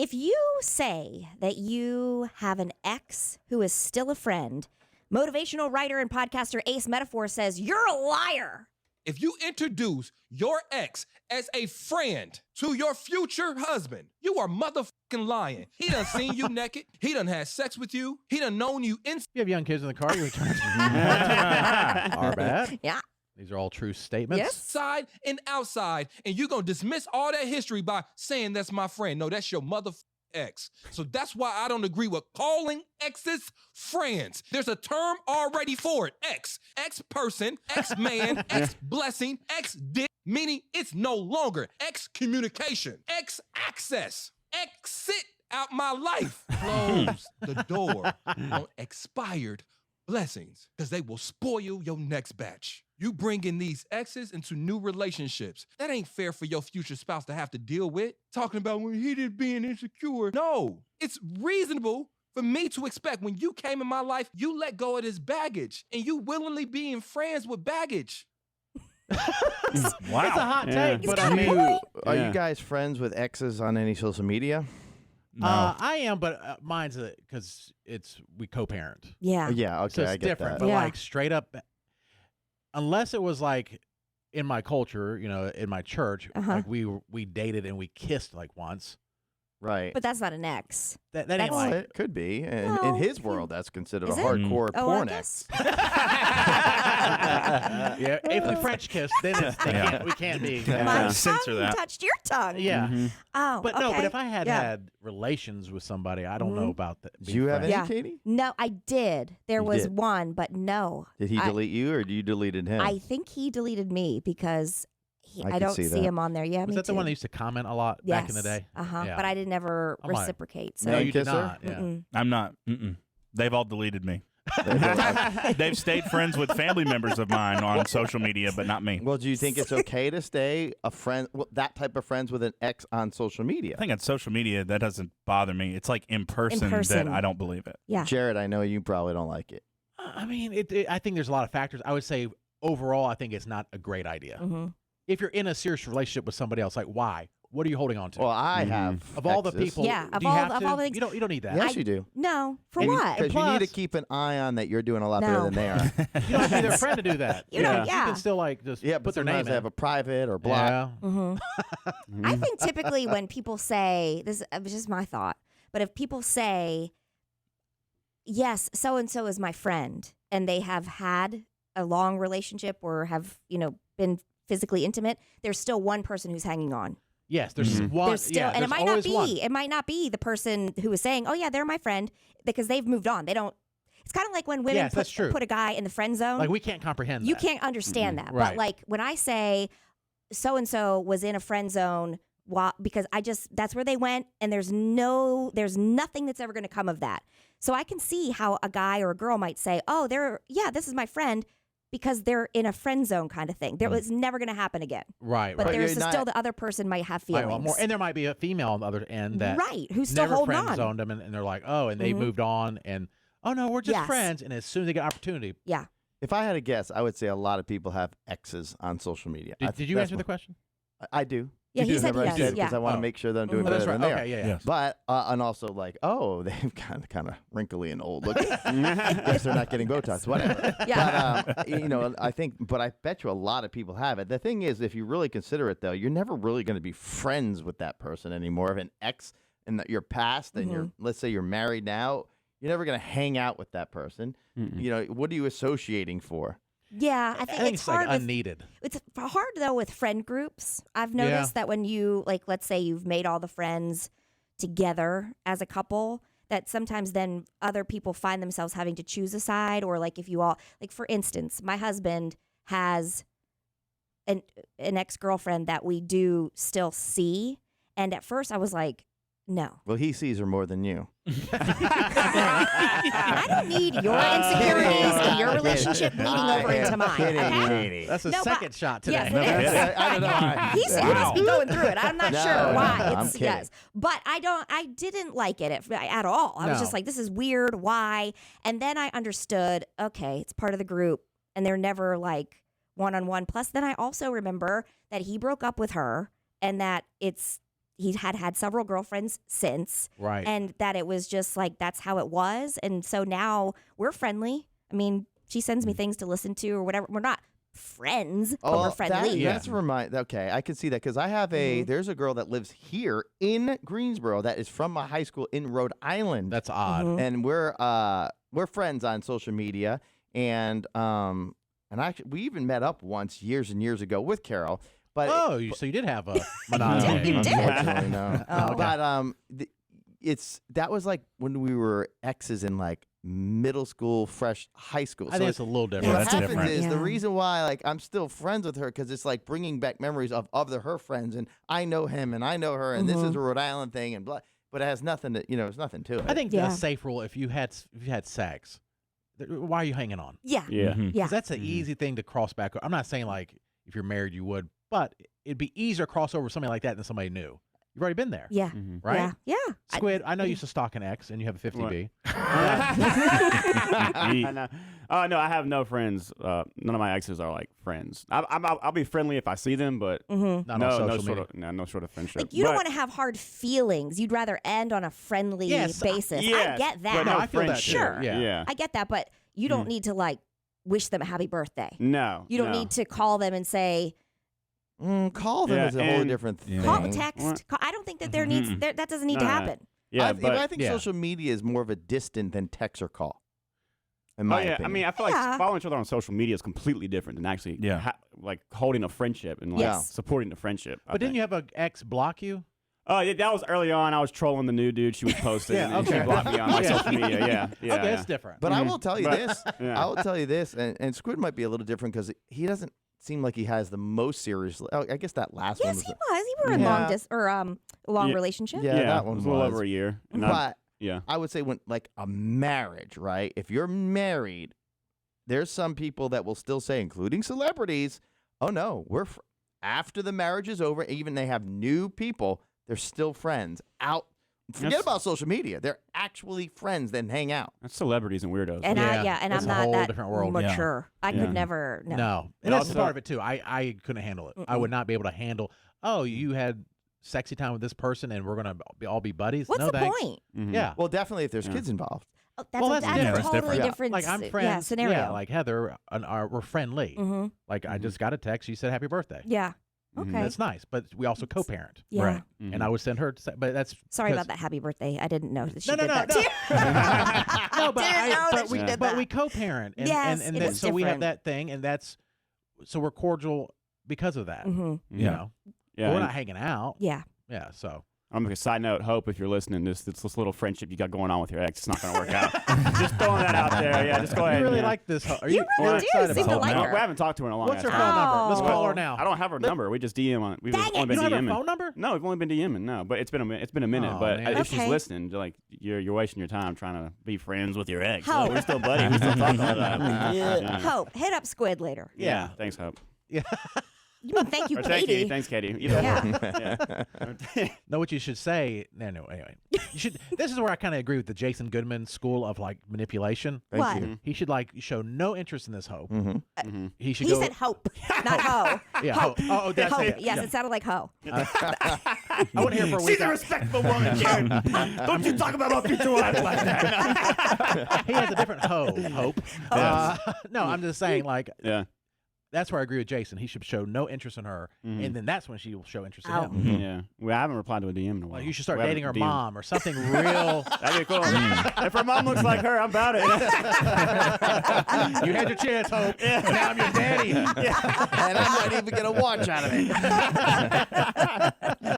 If you say that you have an ex who is still a friend, motivational writer and podcaster Ace Metaphor says you're a liar. If you introduce your ex as a friend to your future husband, you are motherfucking lying. He done seen you naked. He done had sex with you. He done known you in. You have young kids in the car, you return. Are bad. Yeah. These are all true statements. Yes. Inside and outside, and you're going to dismiss all that history by saying that's my friend. No, that's your motherfucking ex. So that's why I don't agree with calling exes friends. There's a term already for it. Ex-person, ex-man, ex-blessing, ex-dick, meaning it's no longer ex-communication, ex-access, exit out my life. Close the door on expired blessings because they will spoil your next batch. You bringing these exes into new relationships. That ain't fair for your future spouse to have to deal with. Talking about when he did being insecure. No, it's reasonable for me to expect when you came in my life, you let go of this baggage and you willingly being friends with baggage. Wow. It's a hot take, but I got a mean, point. Are you guys friends with exes on any social media? No. I am, but mine's because we co-parent. Yeah. Yeah, okay, So it's I get different, that. but Yeah. like straight up, unless it was like in my culture, in my church, Uh-huh. like we dated and we kissed like once. Right. But that's not an ex. That ain't That's- Well, like it could be. In Well, his world, that's considered a is it? hardcore Oh, I porn guess. ex. yeah. If we French kiss, then we can't be. My Censor tongue that. touched your tongue. Yeah. Oh, But no, but okay. if I had Yeah. had relations with somebody, I don't know about that. Do you have any, Yeah. Katie? No, I did. There You was did. one, but no. Did he I- delete you or you deleted him? I think he deleted me because I I could don't see see that. him on there. Yeah, Was me that the too. one that used to comment a lot Yes. back in the day? Uh-huh. Yeah. But I didn't ever I'm like, reciprocate. So No, Man you did kisser? not. Yeah. Mm-mm. I'm not. They've all deleted me. Well, They've stayed friends with family members of mine on social media, but not me. do you think it's okay to stay a friend, that type of friends with an ex on social media? I think on social media, that doesn't bother me. It's like in person that I don't believe it. Yeah. Jared, I know you probably don't like it. I mean, I think there's a lot of factors. I would say overall, I think it's not a great idea. Mm-hmm. If you're in a serious relationship with somebody else, like why? What are you holding on to? Well, I have of all the exes. people, Yeah, of do you all- have of to? all the things- You don't need that. Yes, you do. No. For And you- what? Because you need to plus- keep an eye on that you're doing a lot No. better than they are. You don't have to be their friend to do that. You don't- You yeah. can still like just Yeah, but put their sometimes name they in. have a private or block. Yeah. Mm-hmm. I think typically when people say, this is just my thought, but if people say, yes, so-and-so is my friend, and they have had a long relationship or have, been physically intimate, there's still one person who's hanging on. Yes, there's one. There's still, yeah, and it there's might not always be, one. it might not be the person who is saying, oh yeah, they're my friend, because they've moved on. They don't, it's kind of like when women Yes, that's true. put a guy in the friend zone. Like we can't comprehend. You that. can't understand that. Right. But like when I say so-and-so was in a friend zone because that's where they went, and there's nothing that's ever going to come of that. So I can see how a guy or a girl might say, oh, this is my friend, because they're in a friend zone kind of thing. There was never going to happen again. Right. But right. there's you're still not- the other person might have Might feelings. want more. And there might be a female on the other end that Right, who's still never holding friend on. zoned them, and they're like, oh, and they Mhm. moved on, and oh no, we're just Yes. friends. And as soon as they get opportunity, Yeah. If I had to guess, I would say a lot of people have exes on social media. did you answer the question? I do. Yeah, he Because said I yes. because I want to Oh. make sure that I'm doing Oh, that's better right. than they Okay, are. yeah. Yes. But and also like, oh, they've kind of wrinkly and old looking. Guess they're not getting Botox. Whatever. Yeah. But I think, but I bet you a lot of people have it. The thing is, if you really consider it, though, you're never really going to be friends with that person anymore. If an ex in your past, and you're, let's say you're married now, you're never going to hang out with that person. What are you associating for? Yeah, I I think think it's it's hard like with unneeded. It's hard though with friend groups. I've noticed that when you let's say you've made all the friends together as a couple, that sometimes then other people find themselves having to choose a side, or like if you all for instance, my husband has an ex-girlfriend that we do still see, and at first I was like, no. Well, he sees her more than you. I don't need your insecurities and your relationship bleeding over into mine. Okay? That's a No, but- second shot today. Yes, No it is. kidding. I don't know. Yeah. He must be going through it. I'm not No, sure no, why. no, I'm It's kidding. yes, but I didn't like it at all. I was No. just like, this is weird. Why? And then I understood. Okay, it's part of the group, and they're never like one-on-one. Plus, then I also remember that he broke up with her, and that he had several girlfriends since. Right. And that it was just like, that's how it was. And so now we're friendly. I mean, she sends me things to listen to or whatever. We're not friends, but we're friendly. Okay, I can see that because I have there's a girl that lives here in Greensboro that is from my high school in Rhode Island. That's odd. And we're friends on social media, and actually we even met up once years and years ago with Carol. But so you did have a monogamy. You did. Unfortunately, no. Oh. But that was like when we were exes in like middle school, fresh high school. I think it's a little different. What that's happens different. is the Yeah. reason why like I'm still friends with her because it's like bringing back memories of her friends, and I know him and I know her, and this is a Rhode Island thing, and blah. But it has nothing to it's nothing to it. I think a safe rule if you had sex, why are you hanging on? Yeah. Yeah. Because Yeah. that's an easy thing to cross back. I'm not saying like if you're married you would, but it'd be easier to cross over something like that than somebody new. You've already been there. Yeah. Right? Yeah. Yeah. Squid, I know you used to stalk an ex and you have a 50B. I know. Oh no, I have no friends. None of my exes are like friends. I'll be friendly if I see them, but Not on no social sort media. no sort of friendship. Like, you don't But- want to have hard feelings. You'd rather end on a friendly Yes, basis. yes, I get but that. no I feel that too. Sure. Yeah. Yeah. I get that, but you don't need to like wish them a happy birthday. No. You don't no. need to call them and say, Call them Yeah, is a whole and- different thing. call, What? text. Call. I don't think that that doesn't need to No, no. happen. Yeah, I think Yeah. social media is more of a distant than text or call. In Oh my yeah, opinion. I mean, I feel Yeah. like following each other on social media is completely different than actually like holding a friendship and like Yes. supporting the friendship. But didn't you have an ex block you? Oh yeah, that was early on. I was trolling the new dude she was posting, Yeah, and okay. she blocked me on my social media. Yeah. Okay, it's different. But I will tell you But- this. Yeah. I will tell you this, and Squid might be a little different because he doesn't seem like he has the most serious. Oh, I guess that last one Yes, was. he was. He were in Yeah. long Yeah. relationship. Yeah, that one it was a little over a year. And But yeah. I would say when like a marriage, right? If you're married, there's some people that will still say, including celebrities, "Oh no, we're after the marriage is over, even they have new people, they're still friends." Forget That's- about social media. They're actually friends, then hang out. That's celebrities and weirdos. And Yeah, and it's I'm a not whole that different world. Yeah. mature. I Yeah. could never. No. No. And But that's also- part of it too. I couldn't handle it. I would not be able to handle, you had sexy time with this person and we're going to all be buddies. What's no, the thanks. point? Mhm. Yeah. Well, definitely if there's Yeah. kids involved. Oh, that's Well, a, that's that's different. a That's totally different. different Like I'm s- friends. yeah, scenario. Yeah, like Heather, we're friendly. Mm-hmm. Like I just got a text. She said happy birthday. Yeah. Mhm. Okay. That's nice. But we also co-parent. Yeah. Right. Mhm. And I would send her, but that's Sorry 'cause- about that. Happy birthday. I didn't know that she No, did no, that no. too. No, but Didn't know that we she did but that. we co-parent, and Yes, and it that, is so we have different. that thing, and so we're cordial because of that. Mm-hmm. You Yeah. know, Yeah. but we're and not hanging out. Yeah. Yeah, so I'm a side note, Hope, if you're listening, this little friendship you got going on with your ex, it's not going to work out. Just throwing that out there. Yeah, just go ahead. you really yeah. like this? Are You you're really do excited seem about to it? like No, her. we haven't talked to her in a long What's her ass phone time. number? Let's Oh. call her Well, now. I don't have her number. We just DM on. We've Dang only it. been You don't have DMing. her phone number? No, we've only been DMing. No, but it's been a minute. Oh, but man. if she's Okay. listening, like you're wasting your time trying to be friends with your ex. Hope. No, we're still buddies. We still talk all the time. Yeah. Hope, hit up Squid later. Yeah. Thanks, Hope. Yeah. You mean thank you, Or thank Katie? you. Thanks, Katie. Either Yeah. Yeah. Know what you should say? No, anyway. You should. This is where I kind of agree with the Jason Goodman school of like manipulation. Thank What? you. He should like show no interest in this Hope. Mm-hmm. He should He go. said hope, not ho. Yeah, Hope. Hope. Oh, that's Hope. it. Yes, Yeah. it sounded like ho. I want to hear for a week. She's a respectful woman, Jared. Don't you talk about my future wife like that. He has a different Hope. No, I'm just saying like Yeah. that's where I agree with Jason. He should show no interest in her, and then that's when she will show interest in Oh. him. Yeah. Well, I haven't replied to a DM in a while. Like you should start We haven't dating her DM'd. mom or something real. That'd be cool. If her mom looks like her, I'm about it. You had your chance, Hope. Now I'm your daddy. And I'm not even going to watch out of it.